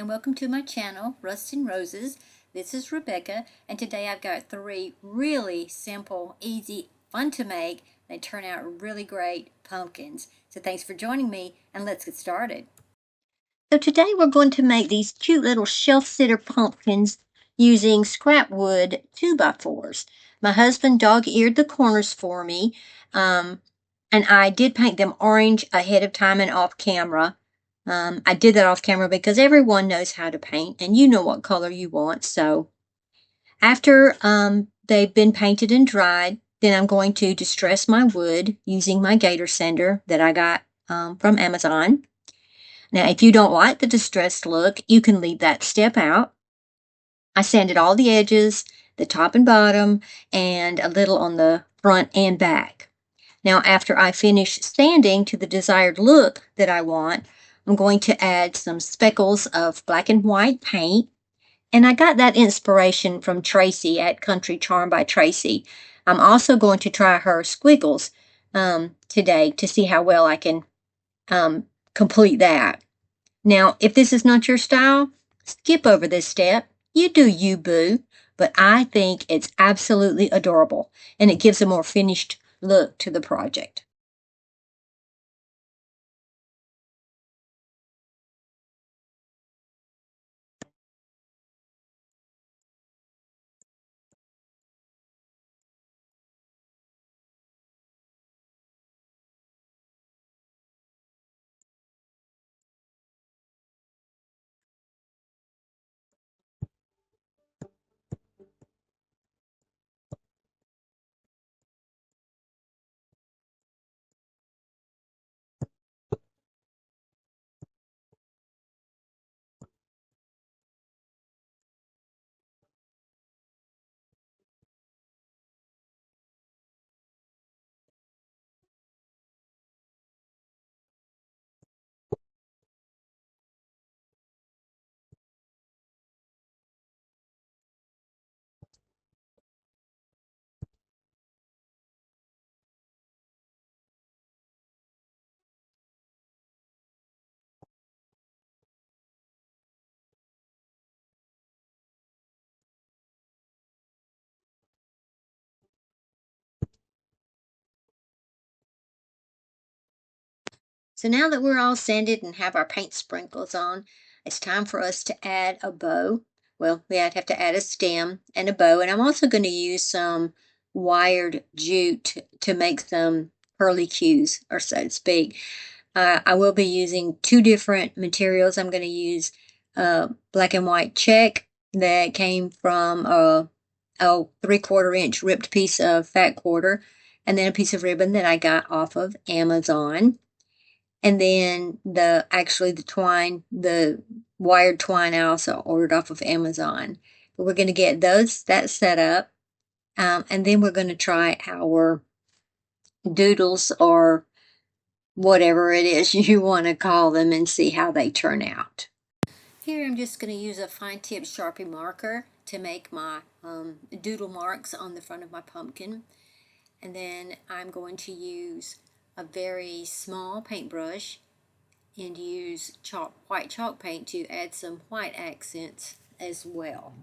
and welcome to my channel, Rust and Roses. This is Rebecca, and today I've got 3 really simple, easy, fun to make. They turn out really great pumpkins. So thanks for joining me, and let's get started. So today we're going to make these cute little shelf-sitter pumpkins using scrap wood 2x4s. My husband dog-eared the corners for me, and I did paint them orange ahead of time and off camera. I did that off camera because everyone knows how to paint and you know what color you want. So after they've been painted and dried, then I'm going to distress my wood using my gator sander that I got from Amazon. Now, if you don't like the distressed look, you can leave that step out. I sanded all the edges, the top and bottom, and a little on the front and back. Now, after I finish sanding to the desired look that I want, I'm going to add some speckles of black and white paint. And I got that inspiration from Tracy at Country Charm by Tracy. I'm also going to try her squiggles today to see how well I can complete that. Now, if this is not your style, skip over this step. You do you, boo. But I think it's absolutely adorable, and it gives a more finished look to the project. So now that we're all sanded and have our paint sprinkles on, it's time for us to add a bow. Well, we have to add a stem and a bow, and I'm also going to use some wired jute to make some curlicues, or so to speak. I will be using 2 different materials. I'm going to use black and white check that came from a 3/4 inch ripped piece of fat quarter, and then a piece of ribbon that I got off of Amazon. And then the twine, the wired twine I also ordered off of Amazon. But we're going to get that set up. And then we're going to try our doodles or whatever it is you want to call them and see how they turn out. Here I'm just going to use a fine tip Sharpie marker to make my doodle marks on the front of my pumpkin. And then I'm going to use a very small paintbrush and use white chalk paint to add some white accents as well.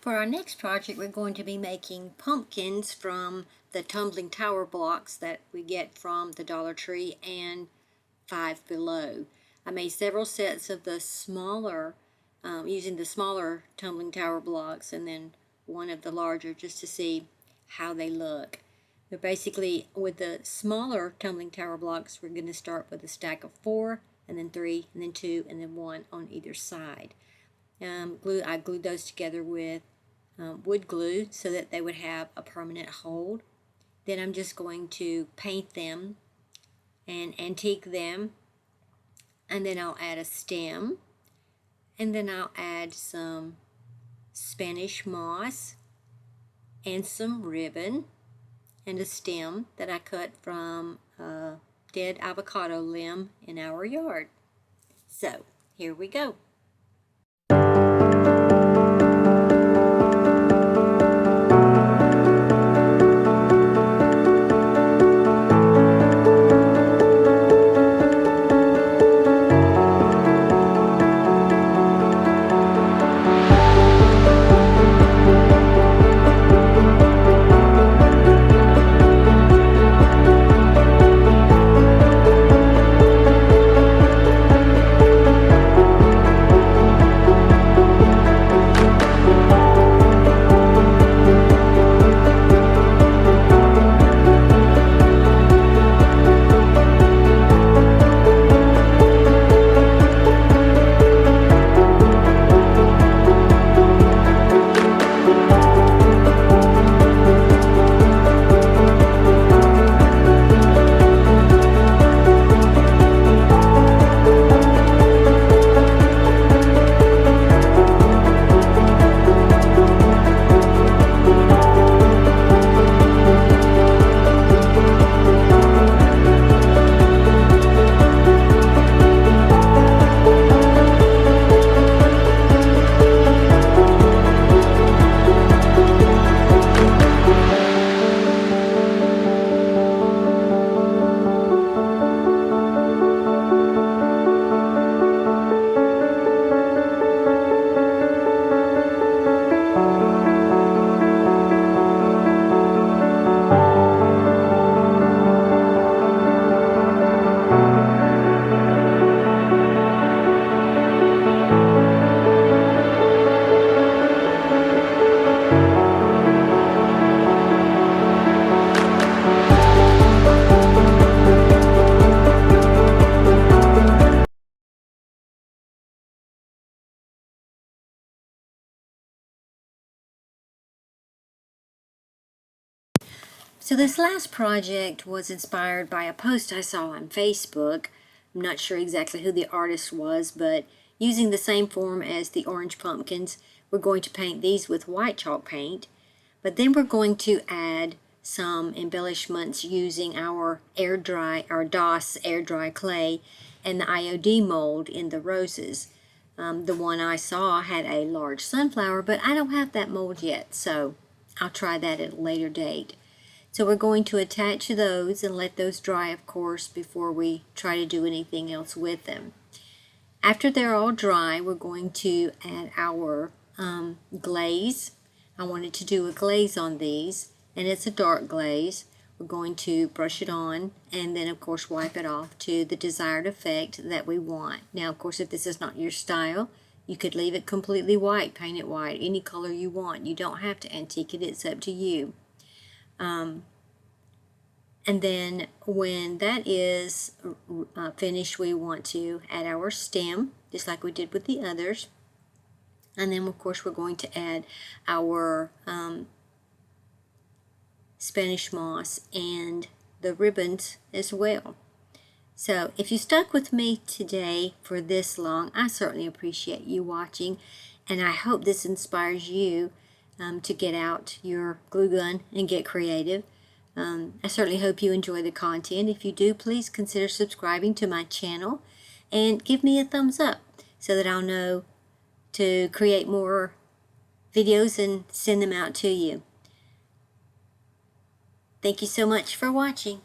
For our next project, we're going to be making pumpkins from the tumbling tower blocks that we get from the Dollar Tree and Five Below. I made several sets of the smaller, using the smaller tumbling tower blocks, and then one of the larger just to see how they look. They're basically, with the smaller tumbling tower blocks, we're going to start with a stack of 4, and then 3, and then 2, and then 1 on either side. I glued those together with wood glue so that they would have a permanent hold. Then I'm just going to paint them and antique them, and then I'll add a stem, and then I'll add some Spanish moss and some ribbon and a stem that I cut from a dead avocado limb in our yard. So here we go. So this last project was inspired by a post I saw on Facebook. I'm not sure exactly who the artist was, but using the same form as the orange pumpkins, we're going to paint these with white chalk paint, but then we're going to add some embellishments using our DOS air dry clay and the IOD mold in the roses. The one I saw had a large sunflower, but I don't have that mold yet, so I'll try that at a later date. So we're going to attach those and let those dry, of course, before we try to do anything else with them. After they're all dry, we're going to add our glaze. I wanted to do a glaze on these, and it's a dark glaze. We're going to brush it on and then, of course, wipe it off to the desired effect that we want. Now, of course, if this is not your style, you could leave it completely white, paint it white, any color you want. You don't have to antique it, it's up to you. And then when that is finished, we want to add our stem, just like we did with the others. And then, of course, we're going to add our Spanish moss and the ribbons as well. So if you stuck with me today for this long, I certainly appreciate you watching, and I hope this inspires you to get out your glue gun and get creative. I certainly hope you enjoy the content. If you do, please consider subscribing to my channel and give me a thumbs up so that I'll know to create more videos and send them out to you. Thank you so much for watching.